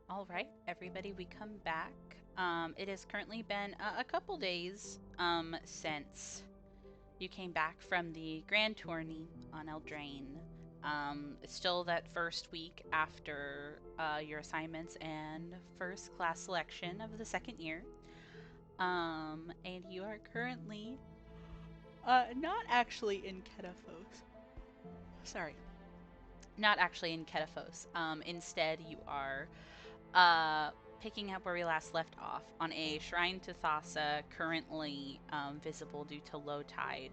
All right, everybody, we come back. It has currently been a couple days since you came back from the Grand Tourney on Eldraine. It's still that first week after your assignments and first class selection of the second year. And you are currently not actually in Ketaphos. Sorry, not actually in Ketaphos. Instead, you are uh, picking up where we last left off on a shrine to Thassa, currently visible due to low tide,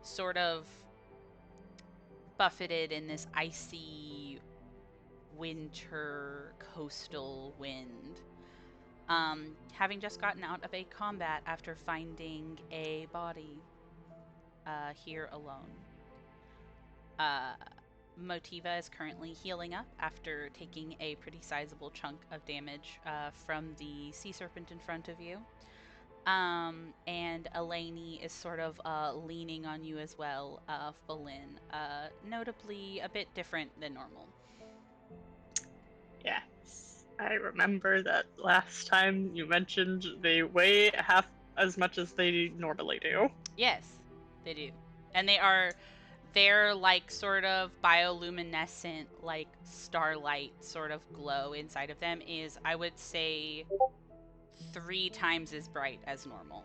sort of buffeted in this icy winter coastal wind. Having just gotten out of a combat after finding a body here alone. Uh, Motiva is currently healing up after taking a pretty sizable chunk of damage from the sea serpent in front of you. And Elaney is sort of leaning on you as well, Falin. Notably a bit different than normal. Yes. I remember that last time you mentioned they weigh half as much as they normally do. Yes, they do. And they're like sort of bioluminescent, like starlight sort of glow inside of them is, I would say, 3 times as bright as normal.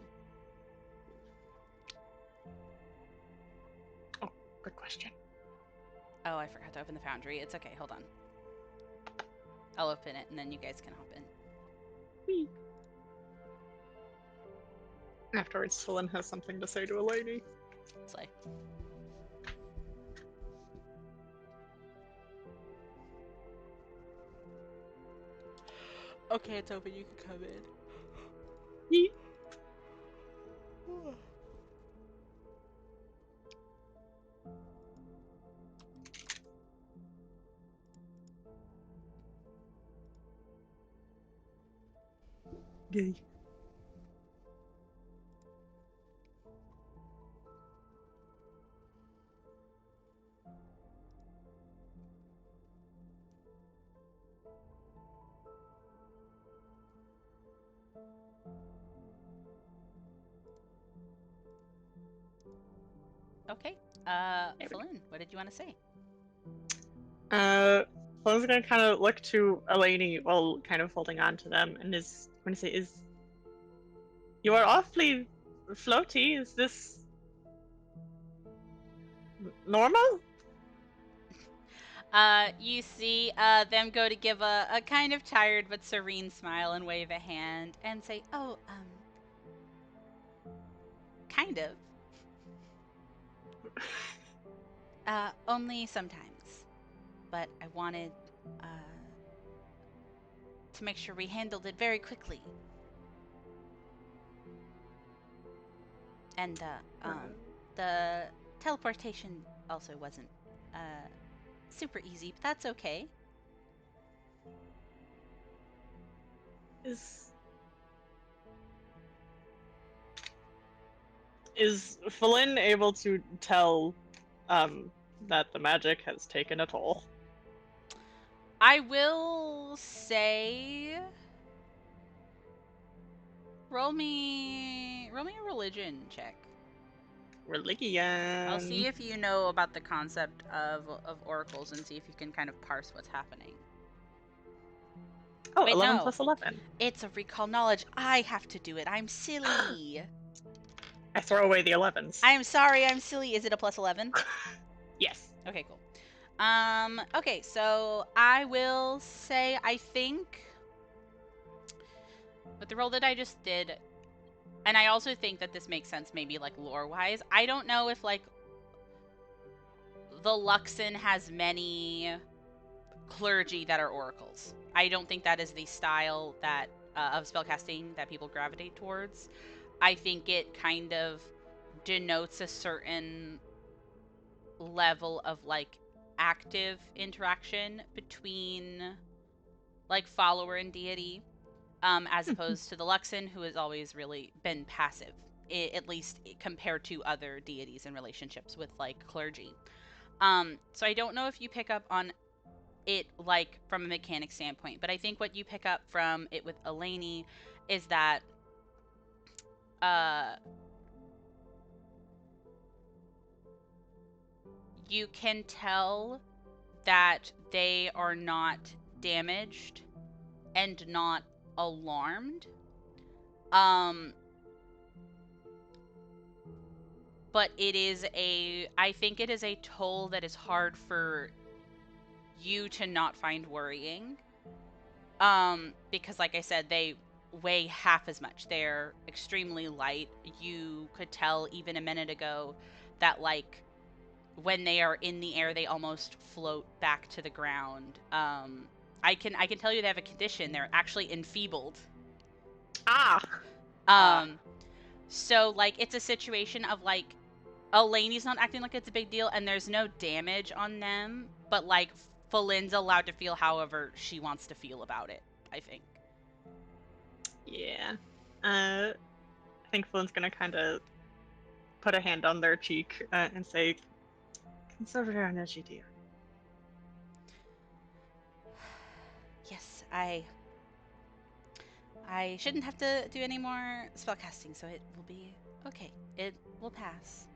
Oh, good question. Oh, I forgot to open the foundry. It's okay, hold on. I'll open it and then you guys can hop in. Whee. Afterwards, Flynn has something to say to a lady. Slay. Okay, it's open. You can come in. Yee. Yay. Okay. Falin, what did you want to say? Flynn's gonna kind of look to Elaney while kind of holding on to them and is going to say, you are awfully floaty. Is this normal? You see them go to give a kind of tired but serene smile and wave a hand and say, oh, kind of. Only sometimes. But I wanted, to make sure we handled it very quickly. And, the teleportation also wasn't, super easy, but that's okay. Is Flynn able to tell that the magic has taken a toll? I will say, roll me a religion check. Religion. I'll see if you know about the concept of oracles and see if you can kind of parse what's happening. Oh, Wait, 11 no. plus 11. It's a recall knowledge. I have to do it. I'm silly. I throw away the 11s. I'm sorry, I'm silly. Is it a plus 11? Yes. Okay, cool. Okay, so I will say, I think with the roll that I just did, and I also think that this makes sense maybe like lore-wise. I don't know if like the Luxon has many clergy that are oracles. I don't think that is the style that of spellcasting that people gravitate towards. I think it kind of denotes a certain level of like active interaction between like follower and deity, as opposed to the Luxon, who has always really been passive, at least compared to other deities in relationships with like clergy. So I don't know if you pick up on it like from a mechanic standpoint, but I think what you pick up from it with Elaney is that you can tell that they are not damaged and not alarmed. But I think it is a toll that is hard for you to not find worrying. Because like I said, they weigh half as much. They're extremely light. You could tell even a minute ago that like when they are in the air, they almost float back to the ground. I can tell you they have a condition. They're actually enfeebled. So like it's a situation of like Elaney's not acting like it's a big deal, and there's no damage on them, but like Flynn's allowed to feel however she wants to feel about it, I think. Yeah. I think Flynn's gonna kind of put a hand on their cheek and say, conserve your energy, dear. Yes, I shouldn't have to do any more spellcasting, so it will be okay. It will pass.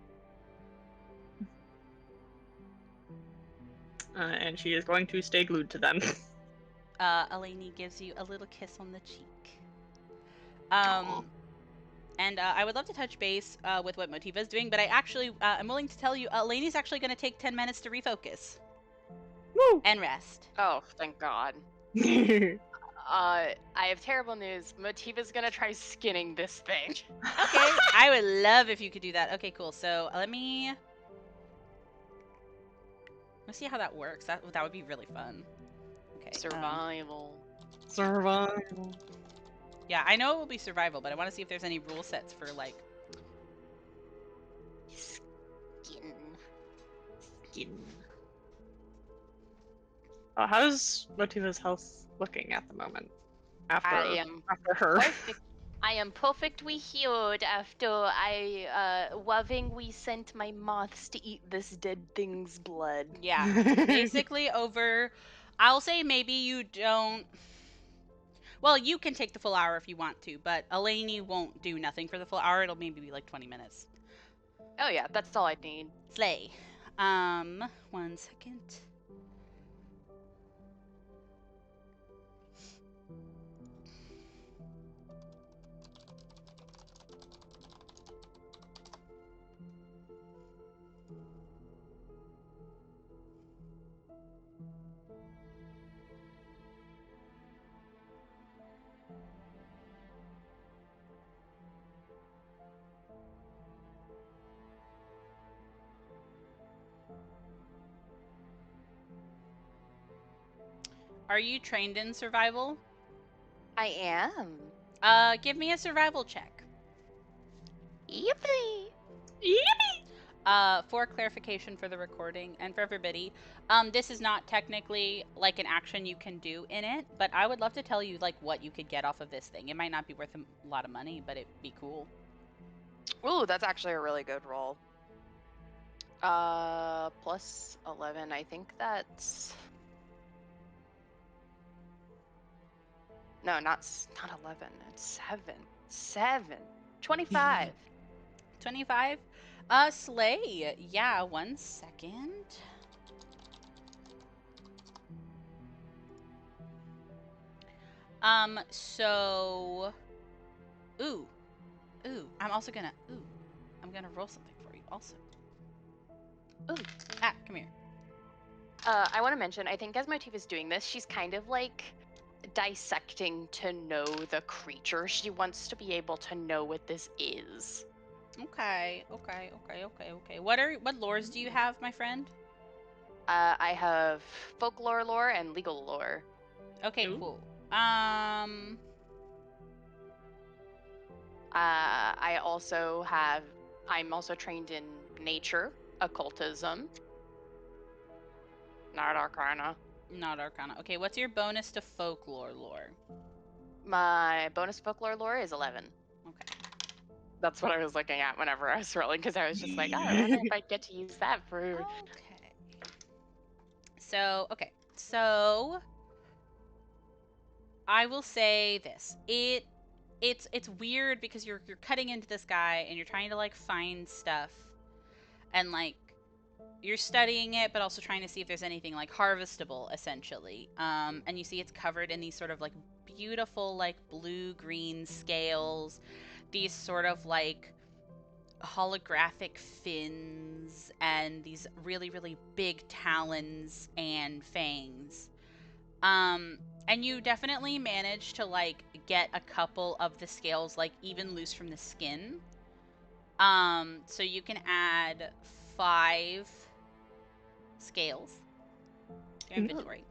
And she is going to stay glued to them. Elaney gives you a little kiss on the cheek. And I would love to touch base with what Motiva is doing, but I actually I'm willing to tell you, Elaney's actually going to take 10 minutes to refocus. Woo! And rest. Oh, thank God. I have terrible news. Motiva's gonna try skinning this thing. Okay, I would love if you could do that. Okay, cool. So let's see how that works. That would be really fun. Okay. Survival. Survival. Yeah, I know it will be survival, but I want to see if there's any rule sets for like Skin. How's Motiva's health looking at the moment? After her. Perfect. I am perfectly healed after we sent my moths to eat this dead thing's blood. Yeah. Basically I'll say maybe you don't. Well, you can take the full hour if you want to, but Elaney won't do nothing for the full hour. It'll maybe be like 20 minutes. Oh yeah, that's all I need. Slay. 1 second. Are you trained in survival? I am. Give me a survival check. Yippee! Yippee! For clarification for the recording and for everybody, this is not technically like an action you can do in it, but I would love to tell you like what you could get off of this thing. It might not be worth a lot of money, but it'd be cool. Ooh, that's actually a really good roll. Plus 11. I think that's... No, not 11. It's 7. 25. 25? Slay. Yeah, 1 second. So... Ooh. I'm gonna roll something for you also. Ooh. Come here. I want to mention, I think as Motiva's doing this, she's kind of like dissecting to know the creature. She wants to be able to know what this is. Okay. What lores do you have, my friend? I have folklore lore and legal lore. Okay, Ooh. cool. I'm also trained in nature, occultism, not arcana. Not arcana. Okay, what's your bonus to folklore lore? My bonus folklore lore is 11. Okay. That's what I was looking at whenever I was rolling, because I was just like, oh, I wonder if I get to use that for... Okay. So, okay. So I will say this. It's weird because you're cutting into this guy and you're trying to like find stuff and like you're studying it but also trying to see if there's anything like harvestable essentially. And you see it's covered in these sort of like beautiful like blue-green scales, these sort of like holographic fins and these really really big talons and fangs. And you definitely manage to like get a couple of the scales like even loose from the skin. So you can add 5 scales to your inventory.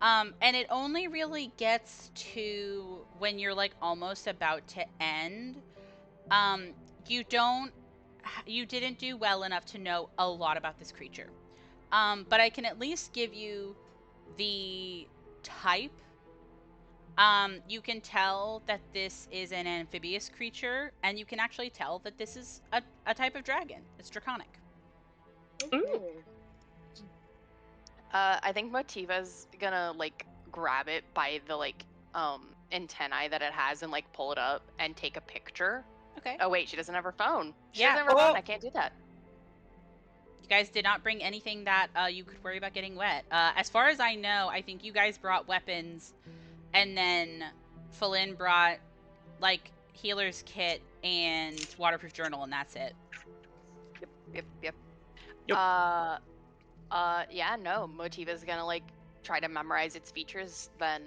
And it only really gets to when you're like almost about to end. You didn't do well enough to know a lot about this creature. But I can at least give you the type. You can tell that this is an amphibious creature, and you can actually tell that this is a type of dragon. It's draconic. Ooh. I think Motiva's gonna like grab it by the like antennae that it has and like pull it up and take a picture. Okay. Oh wait, she doesn't have her phone. She Yeah. doesn't have her phone. I can't do that. You guys did not bring anything that you could worry about getting wet. As far as I know, I think you guys brought weapons, and then Falin brought like healer's kit and waterproof journal, and that's it. Yep. Yep. Yeah, no. Motiva's gonna like try to memorize its features then,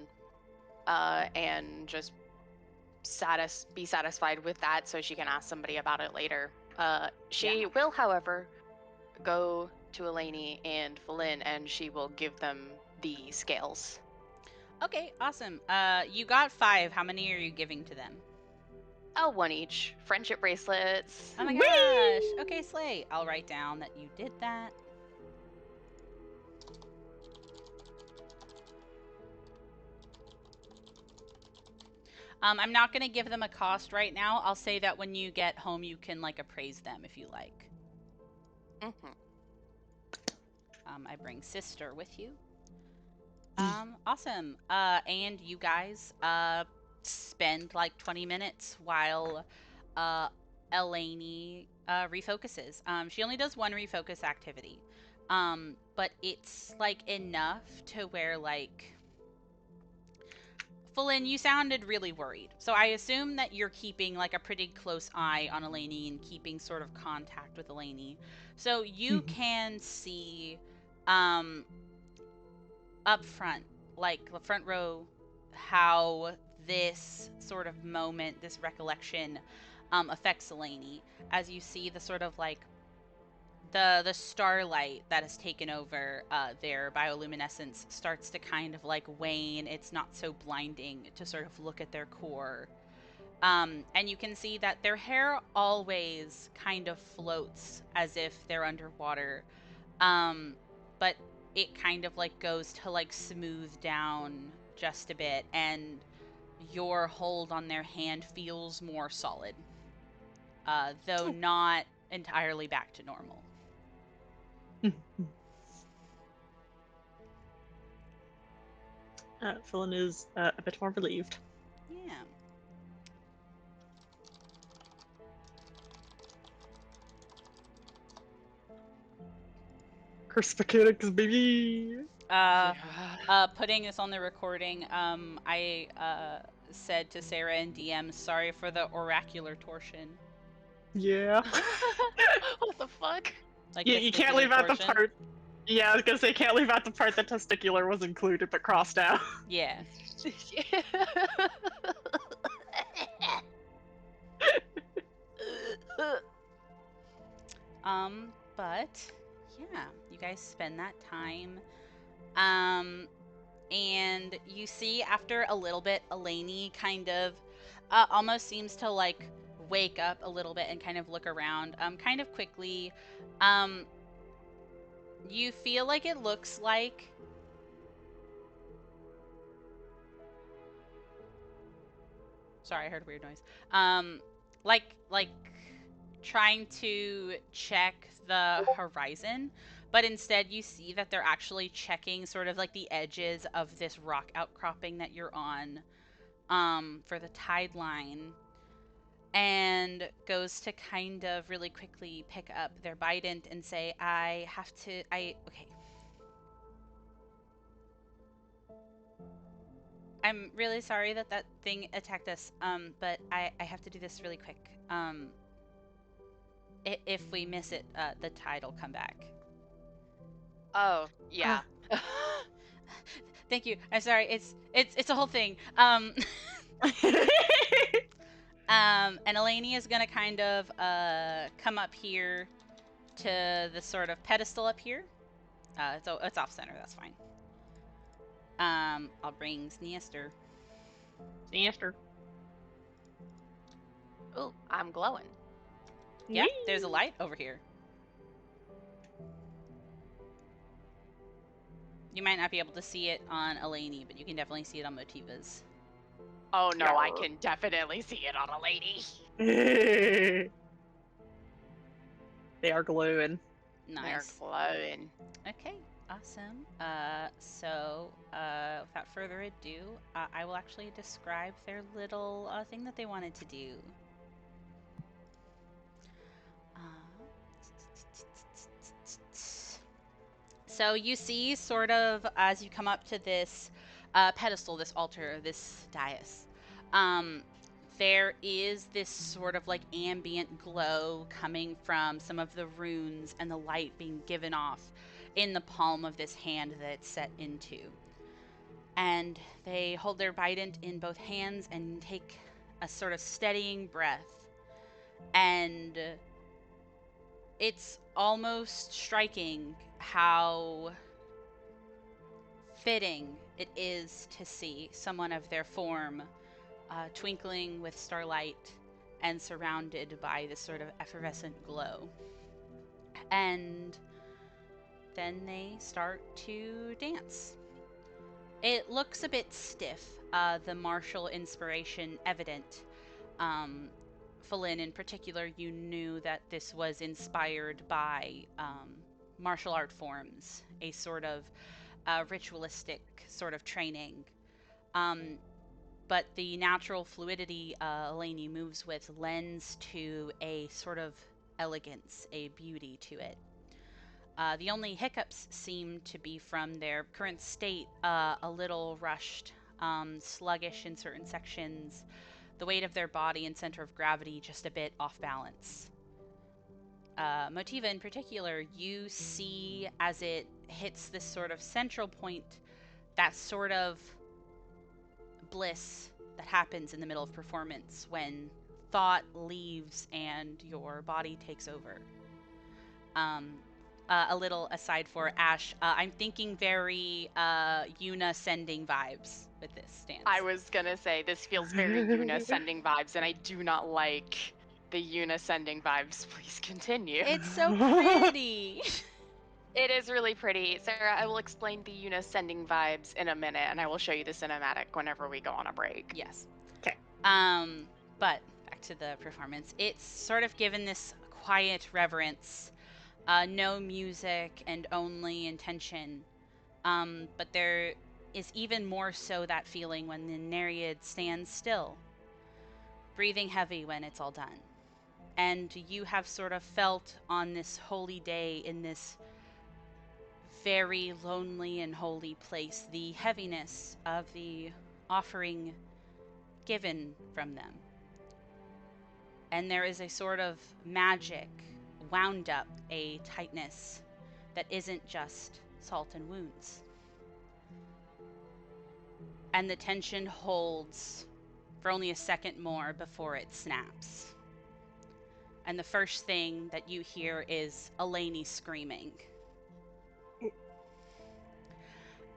and just be satisfied with that, so she can ask somebody about it later. She will, however, go to Eleni and Falin, and she will give them the scales. Okay, awesome. You got 5. How many are you giving to them? Oh, 1 each. Friendship bracelets. Oh my Whee! gosh. Okay, Slay. I'll write down that you did that. I'm not going to give them a cost right now. I'll say that when you get home, you can like appraise them if you like. Mm-hmm. I bring sister with you. Awesome. And you guys spend like 20 minutes while Eleni refocuses. She only does 1 refocus activity. But it's like enough to where like Falin, you sounded really worried. So I assume that you're keeping like a pretty close eye on Eleni and keeping sort of contact with Eleni. So you can see up front, like the front row, how this sort of moment, this recollection affects Eleni, as you see the sort of like the starlight that has taken over their bioluminescence starts to kind of like wane. It's not so blinding to sort of look at their core. And you can see that their hair always kind of floats as if they're underwater. But it kind of like goes to like smooth down just a bit, and your hold on their hand feels more solid. Though not entirely back to normal. Philin is a bit more relieved. Yeah. Crispicatics, baby! Putting this on the recording, I said to Sarah and DM, sorry for the oracular torsion. Yeah. What the fuck? Like Yeah, you can't leave out the torsion? part. Yeah, I was gonna say, can't leave out the part that testicular was included but crossed out. Yeah. But yeah, you guys spend that time. And you see after a little bit, Eleni kind of almost seems to like wake up a little bit and kind of look around kind of quickly. You feel like it looks like sorry, I heard a weird noise. Like trying to check the horizon, but instead you see that they're actually checking sort of like the edges of this rock outcropping that you're on, for the tide line, and goes to kind of really quickly pick up their bident and say, okay. I'm really sorry that that thing attacked us, but I have to do this really quick. If we miss it, the tide will come back. Oh, yeah. Thank you. I'm sorry. It's a whole thing. And Eleni is gonna kind of come up here to the sort of pedestal up here. It's off center. That's fine. I'll bring Sneaster. Sinister. Ooh, I'm glowing. Yeah, there's a light over here. You might not be able to see it on Eleni, but you can definitely see it on Motiva's. Oh no, I Yarr. can definitely see it on a lady. They are glowing. They're Nice. glowing. Okay, awesome. Without further ado, I will actually describe their little thing that they wanted to do. So you see, sort of, as you come up to this pedestal, this altar, this dais, there is this sort of like ambient glow coming from some of the runes and the light being given off in the palm of this hand that it's set into. And they hold their bident in both hands and take a sort of steadying breath. And it's almost striking how fitting it is to see someone of their form twinkling with starlight and surrounded by this sort of effervescent glow. And then they start to dance. It looks a bit stiff, the martial inspiration evident. Falin, in particular, you knew that this was inspired by martial art forms, a sort of ritualistic sort of training. But the natural fluidity Eleni moves with lends to a sort of elegance, a beauty to it. The only hiccups seem to be from their current state, a little rushed, sluggish in certain sections, the weight of their body and center of gravity just a bit off balance. Motiva in particular, you see as it hits this sort of central point, that sort of bliss that happens in the middle of performance when thought leaves and your body takes over. A little aside for Ash, I'm thinking very Yuna sending vibes with this stance. I was gonna say, this feels very Yuna sending vibes, and I do not like the Yuna sending vibes. Please continue. It's so pretty. It is really pretty. Sarah, I will explain the Yuna sending vibes in a minute, and I will show you the cinematic whenever we go on a break. Yes. Okay. But back to the performance. It's sort of given this quiet reverence, no music and only intention. But there is even more so that feeling when the Nereid stands still, breathing heavy when it's all done. And you have sort of felt on this holy day in this very lonely and holy place the heaviness of the offering given from them. And there is a sort of magic wound up, a tightness that isn't just salt and wounds. And the tension holds for only a second more before it snaps. And the first thing that you hear is Eleni screaming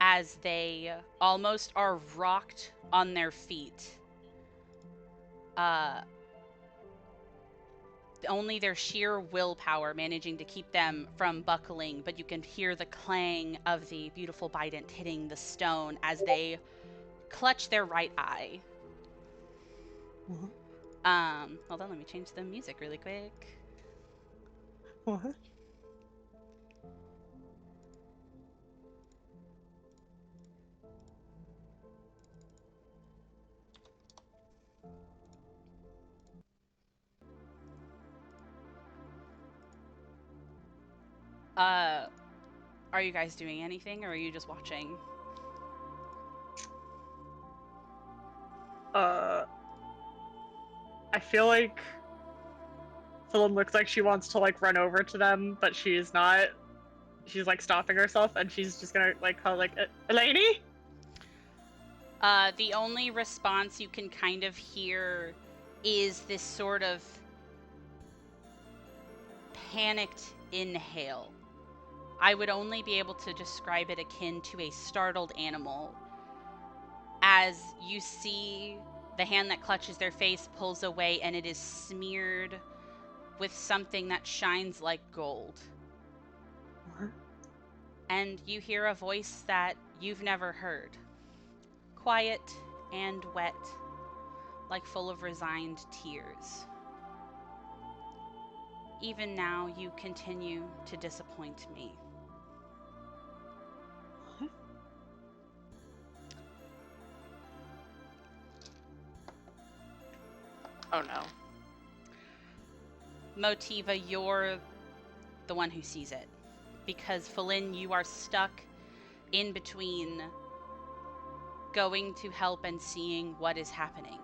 as they almost are rocked on their feet. Only their sheer willpower managing to keep them from buckling, but you can hear the clang of the beautiful bident hitting the stone as they clutch their right eye. Hold on, let me change the music really quick. What? Are you guys doing anything, or are you just watching? I feel like Philip looks like she wants to like run over to them, but she's not. She's like stopping herself, and she's just gonna like call like Eleni. The only response you can kind of hear is this sort of panicked inhale. I would only be able to describe it akin to a startled animal. As you see the hand that clutches their face pulls away, and it is smeared with something that shines like gold. What? And you hear a voice that you've never heard. Quiet and wet, like full of resigned tears. Even now, you continue to disappoint me. What? Oh no. Motiva, you're the one who sees it. Because, Felin, you are stuck in between going to help and seeing what is happening.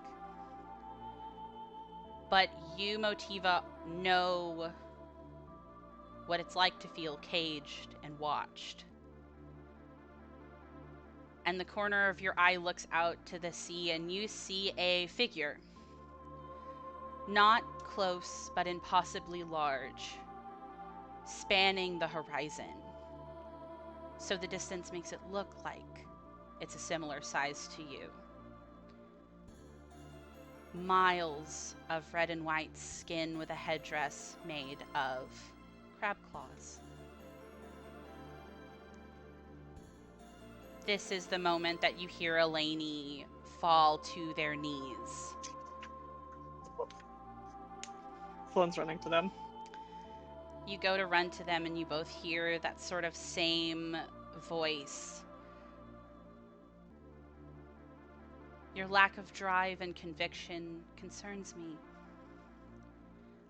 But you, Motiva, know what it's like to feel caged and watched. And the corner of your eye looks out to the sea, and you see a figure. Not close, but impossibly large, spanning the horizon. So the distance makes it look like it's a similar size to you. Miles of red and white skin with a headdress made of crab claws. This is the moment that you hear Eleni fall to their knees. Flynn's running to them. You go to run to them, and you both hear that sort of same voice. Your lack of drive and conviction concerns me.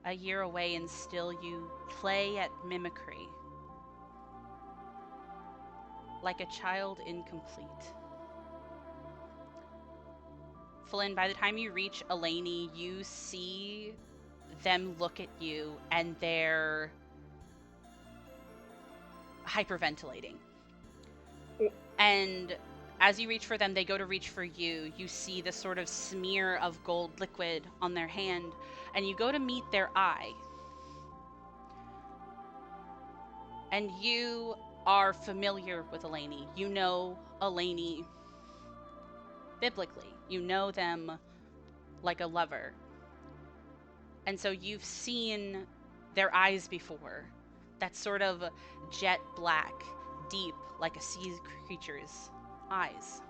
A year away, and still you play at mimicry. Like a child incomplete. Flynn, by the time you reach Eleni, you see them look at you, and they're hyperventilating. And as you reach for them, they go to reach for you. You see the sort of smear of gold liquid on their hand, and you go to meet their eye. And you are familiar with Eleni. You know Eleni biblically. You know them like a lover. And so you've seen their eyes before. That sort of jet black, deep, like a sea creature's eyes.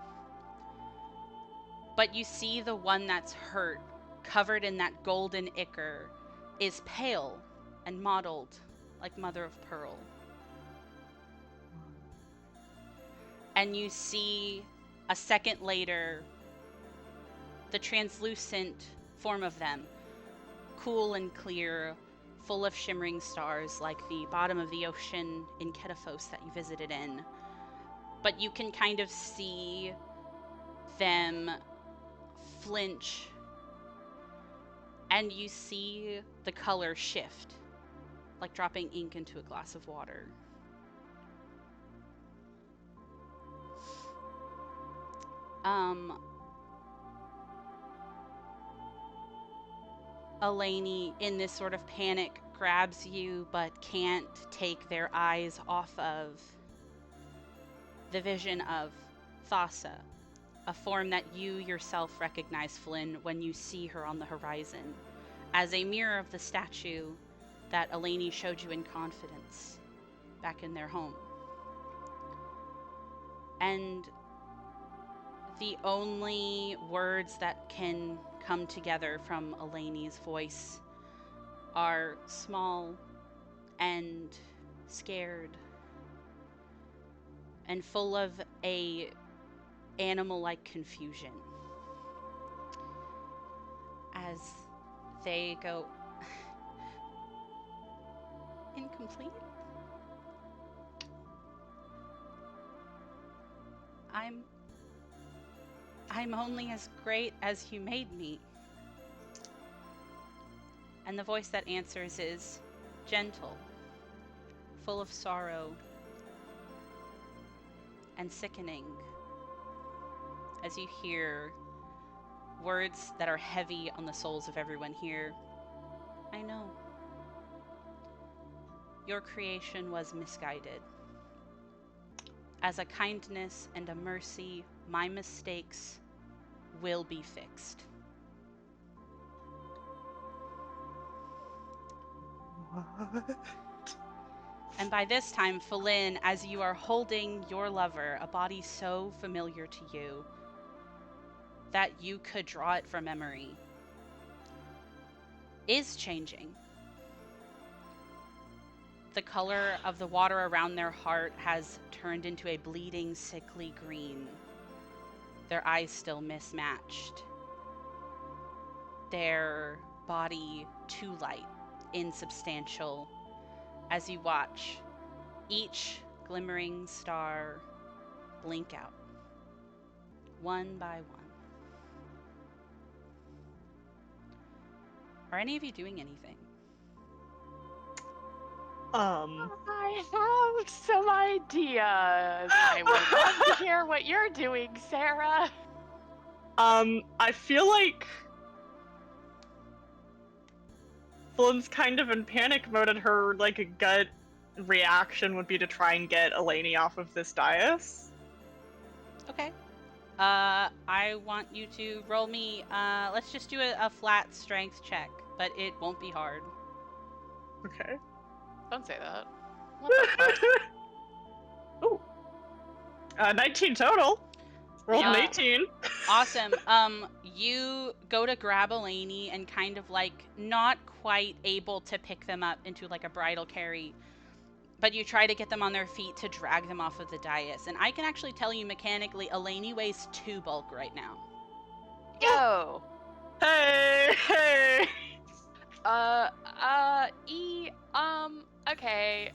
But you see the one that's hurt, covered in that golden ichor, is pale and mottled like mother of pearl. And you see a second later the translucent form of them, cool and clear, full of shimmering stars like the bottom of the ocean in Ketaphos that you visited in. But you can kind of see them flinch, and you see the color shift, like dropping ink into a glass of water. Eleni, in this sort of panic, grabs you but can't take their eyes off of the vision of Thassa, a form that you yourself recognize, Flynn, when you see her on the horizon, as a mirror of the statue that Eleni showed you in confidence back in their home. And the only words that can come together from Eleni's voice are small and scared and full of a animal-like confusion as they go, incomplete? I'm only as great as you made me. And the voice that answers is gentle, full of sorrow, and sickening, as you hear words that are heavy on the souls of everyone here. I know. Your creation was misguided. As a kindness and a mercy, my mistakes will be fixed. What? And by this time, Falin, as you are holding your lover, a body so familiar to you that you could draw it from memory, is changing. The color of the water around their heart has turned into a bleeding, sickly green. Their eyes still mismatched. Their body too light, insubstantial, as you watch each glimmering star blink out, one by one. Are any of you doing anything? I have some ideas. I would love to hear what you're doing, Sarah. I feel like Flynn's kind of in panic mode, and her like a gut reaction would be to try and get Eleni off of this dais. Okay. I want you to roll me, let's just do a flat strength check, but it won't be hard. Okay. Don't say that. What the fuck? Ooh. 19 total. Rolled an Yeah. 18. Awesome. You go to grab Eleni and kind of like not quite able to pick them up into like a bridal carry, but you try to get them on their feet to drag them off of the dais. And I can actually tell you mechanically, Eleni weighs 2 bulk right now. Yo. Hey, hey. Okay.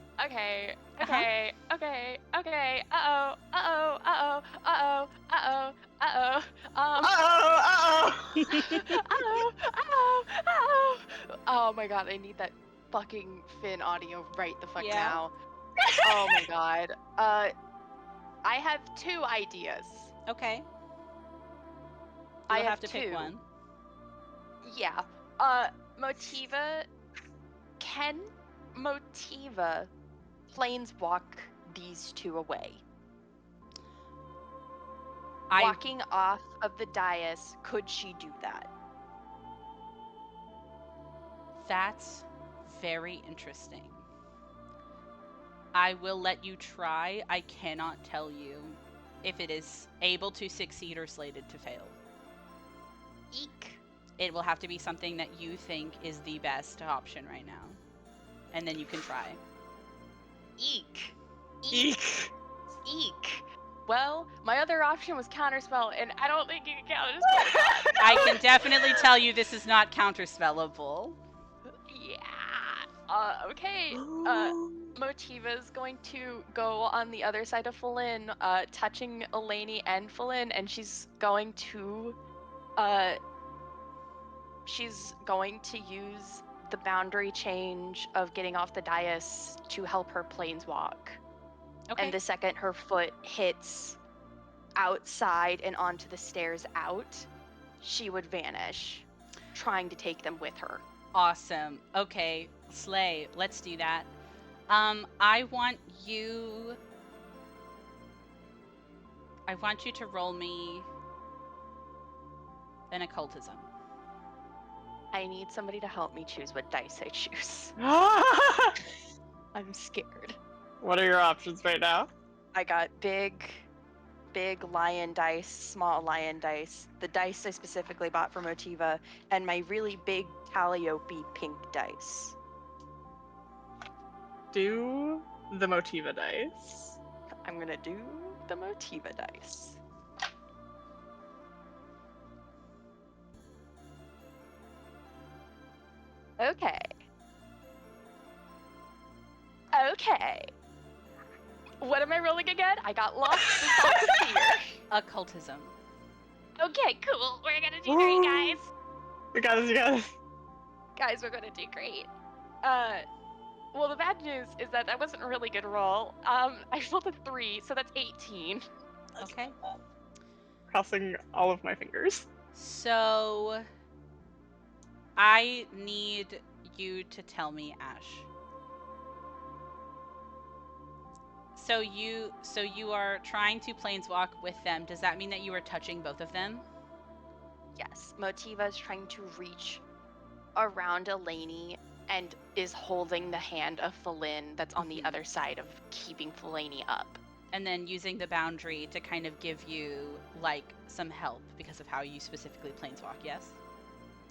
Oh my god, I need that fucking Finn audio right the fuck Yeah. now. Oh my god. I have 2 ideas. Okay. I You'll have to pick 2. one. Yeah. Motiva. Can Motiva planeswalk these 2 away? Walking off of the dais, could she do that? That's very interesting. I will let you try. I cannot tell you if it is able to succeed or slated to fail. Eek. It will have to be something that you think is the best option right now. And then you can try. Eek. Eek. Eek. Well, my other option was counterspell, and I don't think you can counterspell. I can definitely tell you this is not counterspellable. Yeah. Okay. Motiva's going to go on the other side of Falin, touching Eleni and Falin, and she's going to use the boundary change of getting off the dais to help her planeswalk. Okay. And the second her foot hits outside and onto the stairs out, she would vanish, trying to take them with her. Awesome. Okay, Slay, let's do that. I want you to roll me an occultism. I need somebody to help me choose what dice I choose. I'm scared. What are your options right now? I got big lion dice, small lion dice, the dice I specifically bought for Motiva, and my really big Calliope pink dice. Do the Motiva dice. I'm gonna do the Motiva dice. Okay. What am I rolling again? I got lost in thoughts of fear. Occultism. Okay, cool. We're gonna do great, guys. You got this, you got this. Guys, we're gonna do great. Well, the bad news is that wasn't a really good roll. I rolled a 3, so that's 18. Okay. Crossing all of my fingers. So, I need you to tell me, Ash. So you are trying to planeswalk with them. Does that mean that you are touching both of them? Yes, Motiva is trying to reach around Eleni and is holding the hand of Falin that's on the other side of keeping Falani up. And then using the boundary to kind of give you, like, some help because of how you specifically planeswalk, yes?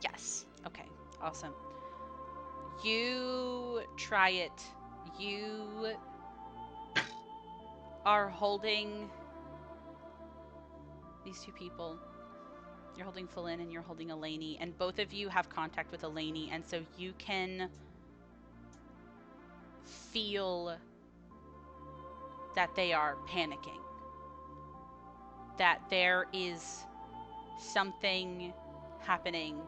Yes. Okay, awesome. You try it. You are holding these two people. You're holding Falin and you're holding Eleni, and both of you have contact with Eleni, and so you can feel that they are panicking. That there is something happening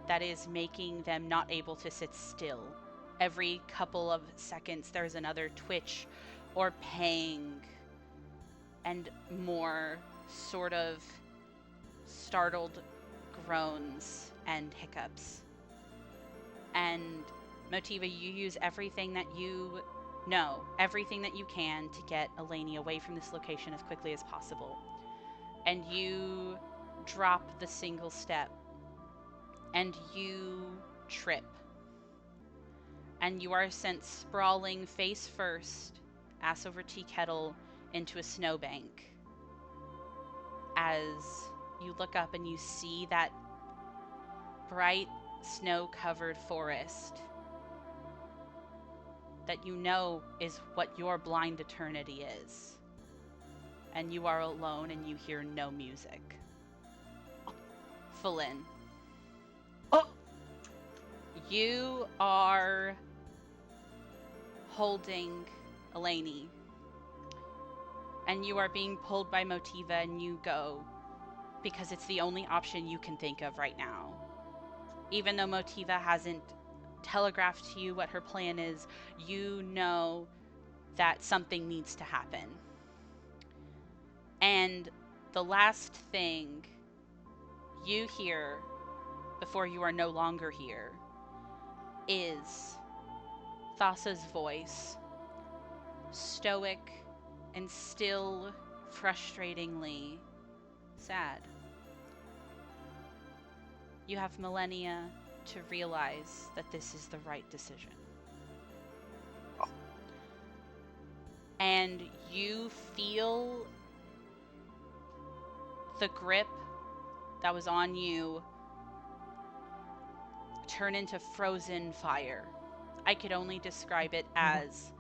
that is making them not able to sit still. Every couple of seconds there's another twitch or pang and more sort of startled groans and hiccups. And Motiva, you use everything that you know, everything that you can to get Eleni away from this location as quickly as possible. And you drop the single step and you trip. And you are sent sprawling face first, ass over tea kettle, into a snowbank. As you look up and you see that bright snow-covered forest that you know is what your blind eternity is. And you are alone and you hear no music. Falin. Oh! You are holding Eleni. And you are being pulled by Motiva and you go because it's the only option you can think of right now. Even though Motiva hasn't telegraphed to you what her plan is, you know that something needs to happen. And the last thing you hear before you are no longer here is Thassa's voice, stoic and still frustratingly sad. You have millennia to realize that this is the right decision. And you feel the grip that was on you turn into frozen fire. I could only describe it as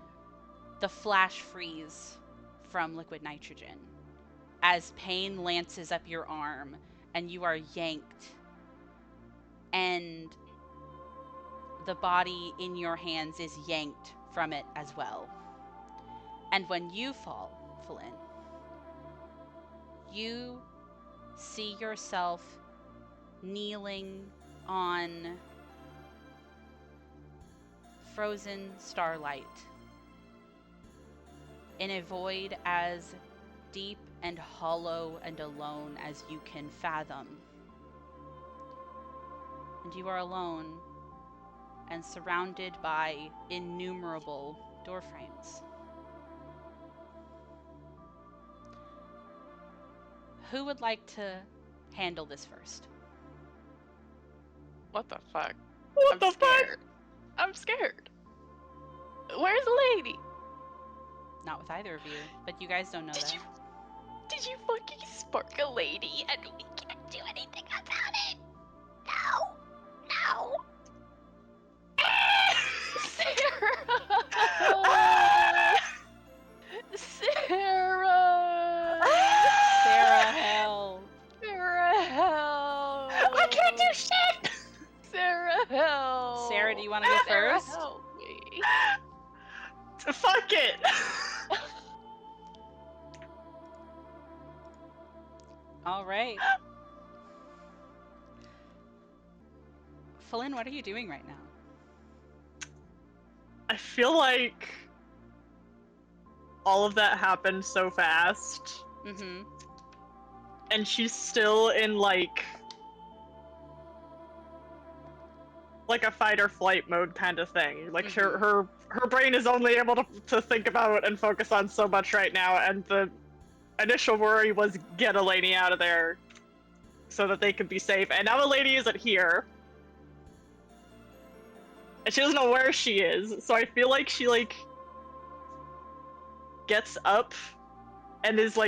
the flash freeze from liquid nitrogen. As pain lances up your arm and you are yanked, and the body in your hands is yanked from it as well. And when you fall, Falin, you see yourself kneeling on frozen starlight in a void as deep and hollow and alone as you can fathom. And you are alone and surrounded by innumerable doorframes. Who would like to handle this first? What the fuck? What I'm the scared. fuck? I'm scared. Where's the lady? Not with either of you, but you guys don't know that. Did you fucking spark a lady and we can't do anything about it? No. No. Sarah! Sarah! Sarah, hell. Sarah, help! I can't do shit! Sarah, help! Sarah, do you want to go Sarah, first? help me. Fuck it! All right. Flynn, what are you doing right now? I feel like all of that happened so fast, Mm-hmm. and she's still in like a fight or flight mode kind of thing. Like her brain is only able to think about and focus on so much right now, and the initial worry was get Eleni out of there so that they could be safe. And now Eleni isn't here. And she doesn't know where she is, so I feel like she gets up and is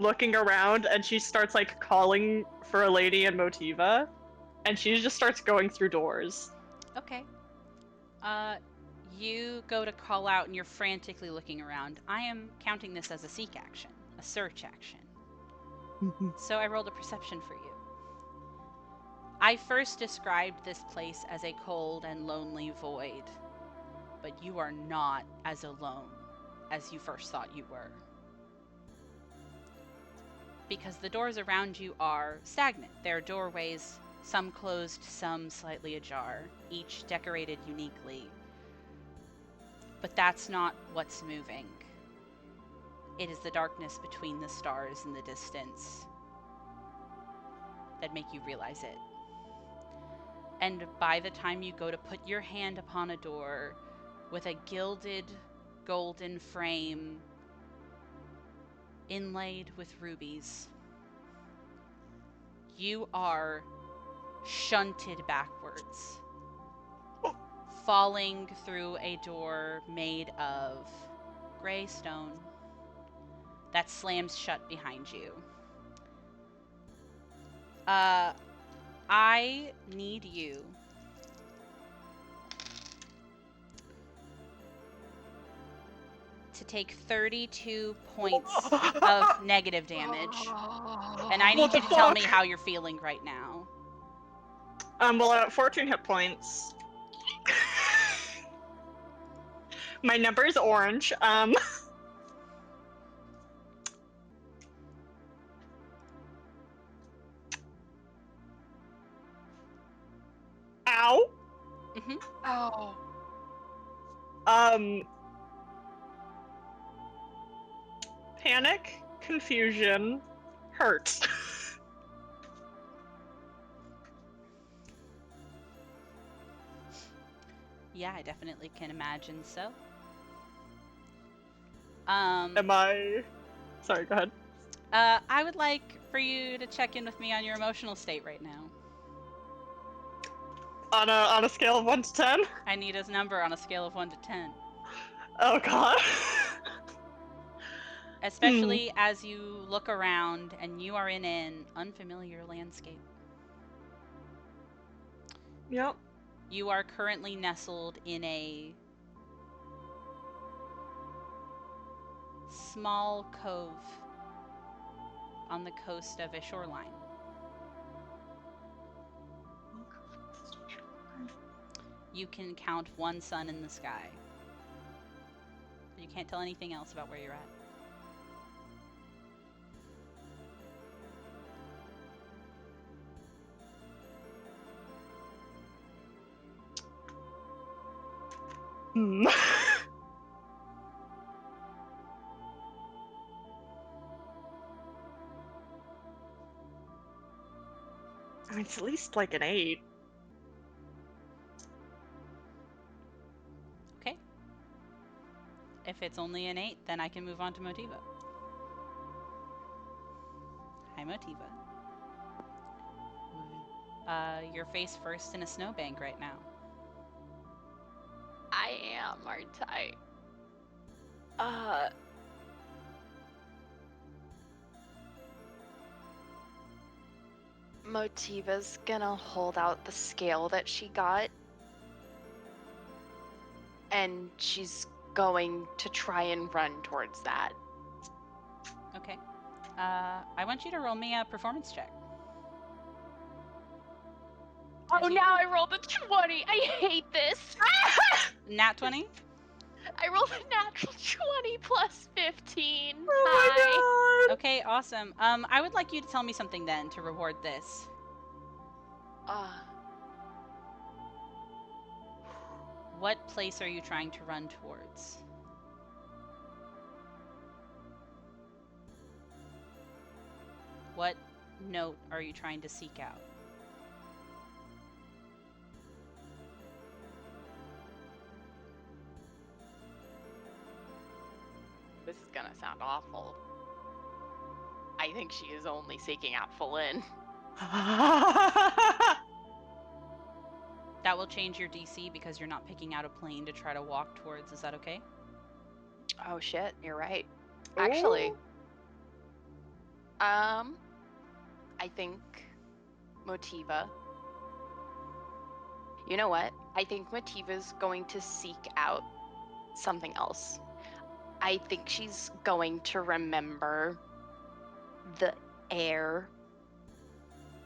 looking around, and she starts calling for Eleni and Motiva, and she just starts going through doors. Okay. You go to call out and you're frantically looking around. I am counting this as a seek action, a search action. So I rolled a perception for you. I first described this place as a cold and lonely void, but you are not as alone as you first thought you were. Because the doors around you are stagnant. There are doorways, some closed, some slightly ajar, each decorated uniquely. But that's not what's moving. It is the darkness between the stars in the distance that make you realize it. And by the time you go to put your hand upon a door with a gilded golden frame inlaid with rubies, you are shunted backwards, falling through a door made of gray stone that slams shut behind you. I need you to take 32 points of negative damage. And I need you to tell me how you're feeling right now. Well, at 14 hit points. My number is orange. Ow. Mm-hmm. Oh. Panic, confusion, hurt. Yeah, I definitely can imagine so. Am I... Sorry, go ahead. I would like for you to check in with me on your emotional state right now. On a scale of 1 to 10? I need a number on a scale of 1 to 10. Oh god. Especially as you look around and you are in an unfamiliar landscape. Yep. You are currently nestled in a small cove on the coast of a shoreline. You can count one sun in the sky. But you can't tell anything else about where you're at. I mean, it's at least like an 8. Okay. If it's only an 8, then I can move on to Motiva. Hi, Motiva. You're face first in a snowbank right now. I am, aren't I? Motiva's gonna hold out the scale that she got. And she's going to try and run towards that. Okay. I want you to roll me a performance check. Oh, now I rolled a 20. I hate this. Nat 20? I rolled a natural 20 plus 15. Oh Okay, awesome. I would like you to tell me something then to reward this. What place are you trying to run towards? What note are you trying to seek out? This is gonna sound awful. I think she is only seeking out Falin. That will change your DC because you're not picking out a plane to try to walk towards. Is that okay? Oh shit, you're right. Actually, Ooh. I think Motiva. You know what? I think Motiva's going to seek out something else. I think she's going to remember the air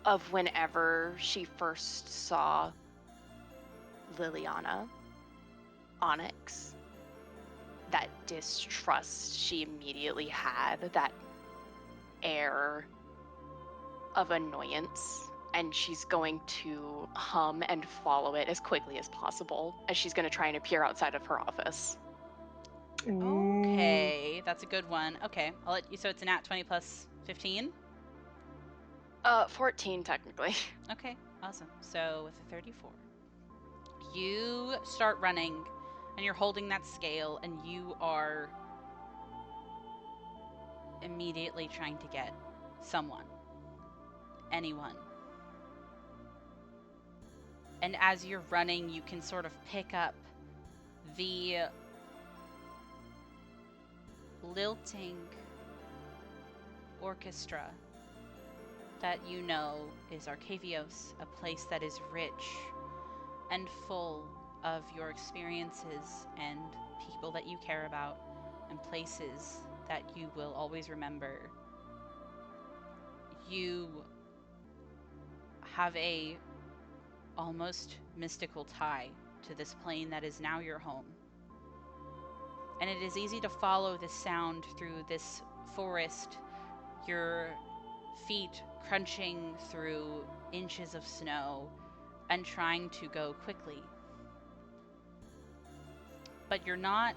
of whenever she first saw Liliana, Onyx. That distrust she immediately had, that air of annoyance, and she's going to hum and follow it as quickly as possible as she's going to try and appear outside of her office. Okay, that's a good one. Okay, I'll let you. So it's an at 20 plus 15? 14 technically. Okay, awesome. So with a 34, you start running and you're holding that scale and you are immediately trying to get someone, anyone. And as you're running, you can sort of pick up the lilting orchestra that you know is Arcavios, a place that is rich and full of your experiences and people that you care about and places that you will always remember. You have a almost mystical tie to this plane that is now your home. And it is easy to follow this sound through this forest, your feet crunching through inches of snow and trying to go quickly. But you're not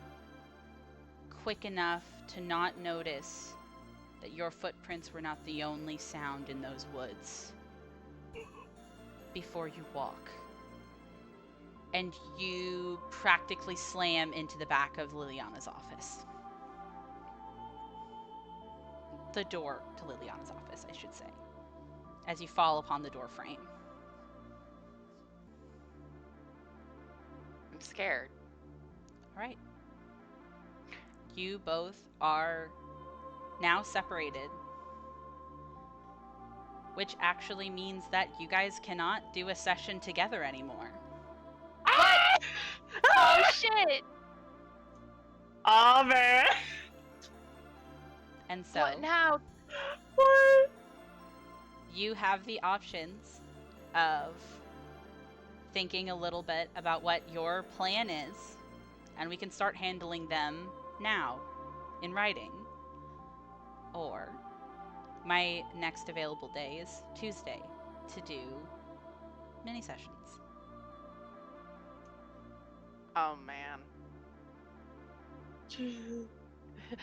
quick enough to not notice that your footprints were not the only sound in those woods before you walk. And you practically slam into the back of Liliana's office. The door to Liliana's office, I should say, as you fall upon the door frame. I'm scared. All right. You both are now separated, which actually means that you guys cannot do a session together anymore. What? Oh shit! Oh man. And so What now? What? you have the options of thinking a little bit about what your plan is, and we can start handling them now in writing. Or my next available day is Tuesday to do mini sessions. Oh man.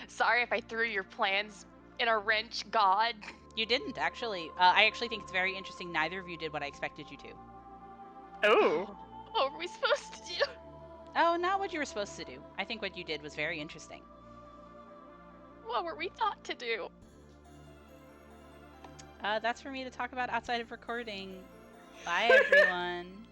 Sorry if I threw your plans in a wrench, God. You didn't, actually. I actually think it's very interesting neither of you did what I expected you to. Oh. What were we supposed to do? Oh, not what you were supposed to do. I think what you did was very interesting. What were we thought to do? That's for me to talk about outside of recording. Bye, everyone.